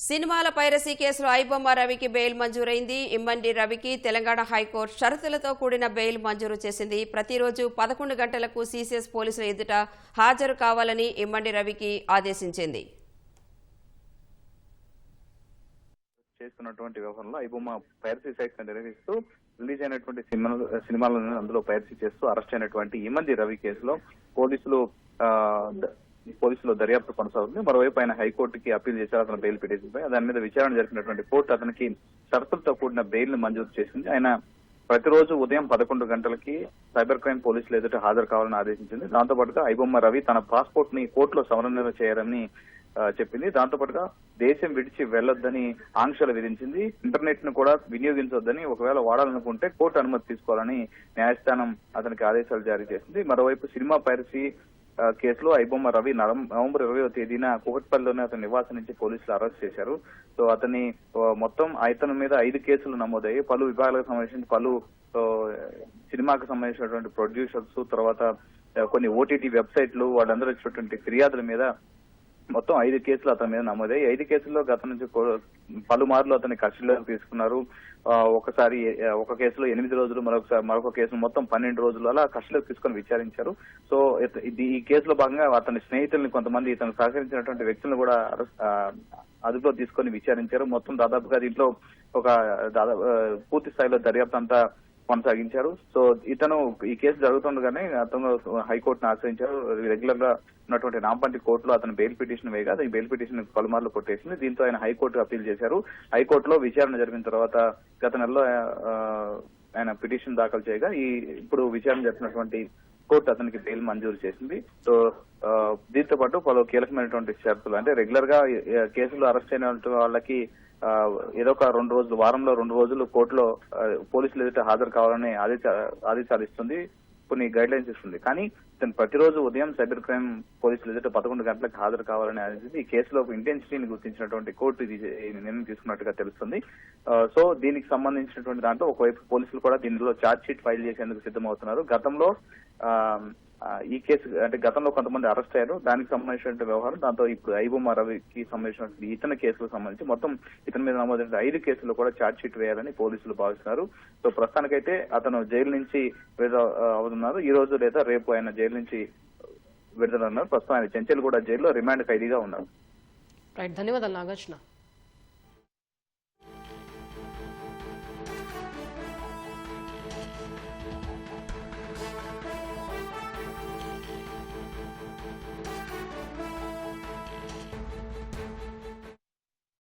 సినిమాల పైరసీ కేసులో ఐబొమ్మ రవికి బెయిల్ మంజూరైంది. ఇమ్మండి రవికి తెలంగాణ హైకోర్టు షరతులతో కూడిన బెయిల్ మంజూరు చేసింది. ప్రతిరోజు 11 గంటలకు సీసీఎస్ పోలీసుల ఎదుట హాజరు కావాలని ఇమ్మండి రవికి ఆదేశించింది. చేస్తున్నటువంటి వ్యవహారంలో ఐబొమ్మ పైరసీ సైట్స్ నిర్వహిస్తూ రిలీజ్ అయినటువంటి సినిమాలను అందులో పైరసీ చేస్తూ అరెస్ట్ అయినటువంటి ఇమ్మండి రవి కేసులో పోలీసులు దర్యాప్తు కొనసాగుతుంది. మరోవైపు ఆయన హైకోర్టుకి అప్పీల్ చేశారు అతను బెయిల్ పిటిషన్పై. దాని మీద విచారణ జరిపినటువంటి కోర్టు అతనికి షరతులతో కూడిన బెయిల్ ను మంజూరు చేసింది. ఆయన ప్రతిరోజు ఉదయం 11 గంటలకి సైబర్ క్రైమ్ పోలీసులు ఎదుట హాజరు కావాలని ఆదేశించింది. దాంతో పాటుగా ఐబొమ్మ రవి తన పాస్పోర్ట్ ని కోర్టులో సవరణ చేయాలని చెప్పింది. దాంతో పాటుగా దేశం విడిచి వెళ్లొద్దని ఆంక్షలు విధించింది. ఇంటర్నెట్ ను కూడా వినియోగించొద్దని, ఒకవేళ వాడాలనుకుంటే కోర్టు అనుమతి తీసుకోవాలని న్యాయస్థానం అతనికి ఆదేశాలు జారీ చేసింది. మరోవైపు సినిమా పైరసీ కేసులో ఐబొమ్మ రవి నవంబర్ 20వ తేదీన కూకట్పల్లిలోనే అతని నివాసం నుంచి పోలీసులు అరెస్ట్ చేశారు. సో అతని మొత్తం ఇతని మీద 5 కేసులు నమోదయ్యాయి. పలు విభాగాలకు సంబంధించిన పలు సినిమాకు సంబంధించినటువంటి ప్రొడ్యూసర్స్, తర్వాత కొన్ని ఓటీటీ వెబ్సైట్లు వాళ్ళందరూ ఇచ్చినటువంటి ఫిర్యాదుల మీద మొత్తం 5 కేసులు అతని మీద నమోదయ్యాయి. 5 కేసుల్లో గత నుంచి పలుమార్లు అతని కస్టడీలోకి తీసుకున్నారు. ఒక కేసులో 8 రోజులు, మరొక కేసులో మొత్తం 12 రోజులు అలా కస్టడీలోకి తీసుకొని విచారించారు. సో ఈ కేసులో భాగంగా అతని స్నేహితుల్ని, కొంతమంది ఇతను సహకరించినటువంటి వ్యక్తులను కూడా అదుపులో తీసుకొని విచారించారు. మొత్తం దాదాపుగా దీంట్లో పూర్తి స్థాయిలో దర్యాప్తు అంతా కొనసాగించారు. సో ఇతను ఈ కేసు జరుగుతుండగానే అతను హైకోర్టును ఆశ్రయించారు. రెగ్యులర్ గా ఉన్నటువంటి నాంపల్లి కోర్టులో అతను బెయిల్ పిటిషన్ వేయగా ఈ బెయిల్ పిటిషన్ పలుమార్లు కొట్టేసింది. దీంతో ఆయన హైకోర్టు అప్పీల్ చేశారు. హైకోర్టులో విచారణ జరిగిన తర్వాత గత నెలలో ఆయన పిటిషన్ దాఖలు చేయగా ఇప్పుడు విచారణ జరిపినటువంటి కోర్టు అతనికి బెయిల్ మంజూరు చేసింది. సో దీంతో పాటు పలు కీలకమైనటువంటి షరతులు, అంటే రెగ్యులర్ గా కేసులు అరెస్ట్ అయిన వాళ్ళకి ఏదో ఒక 2 రోజులు, వారంలో 2 రోజులు కోర్టులో పోలీసులు ఎదుట హాజరు కావాలని ఆదేశాలు ఇస్తుంది, కొన్ని గైడ్ లైన్స్ ఇస్తుంది. కానీ ఇతను ప్రతిరోజు ఉదయం సైబర్ క్రైమ్ పోలీసులు ఎదుట 11 గంటలకు హాజరు కావాలని ఆదేశించి ఈ కేసులో ఇంటెన్సిటీని గుర్తించినటువంటి కోర్టు ఇది నిర్ణయం తీసుకున్నట్టుగా తెలుస్తుంది. సో దీనికి సంబంధించినటువంటి దాంట్లో ఒకవైపు పోలీసులు కూడా దీనిలో ఛార్జ్ షీట్ ఫైల్ చేసేందుకు సిద్ధమవుతున్నారు. గతంలో ఈ కేసు అంటే గతంలో కొంతమంది అరెస్ట్ అయ్యారు. దానికి సంబంధించిన వ్యవహారం, దాంతో ఇప్పుడు ఐబొమ్మ రవికి సంబంధించిన ఇతర కేసులకు సంబంధించి మొత్తం ఇతని మీద నమోదైన 5 కేసులు కూడా ఛార్జ్ షీట్ వేయాలని పోలీసులు భావిస్తున్నారు. సో ప్రస్తుతానికైతే అతను జైలు నుంచి విడుదల అవుతున్నారు. ఈ రోజు లేదా రేపు ఆయన జైలు నుంచి విడుదలన్నారు. ప్రస్తుతం ఆయన చెంచల్గూడ జైల్లో రిమాండ్ ఖైదీగా ఉన్నారు. ధన్యవాదాలు నాగార్జున.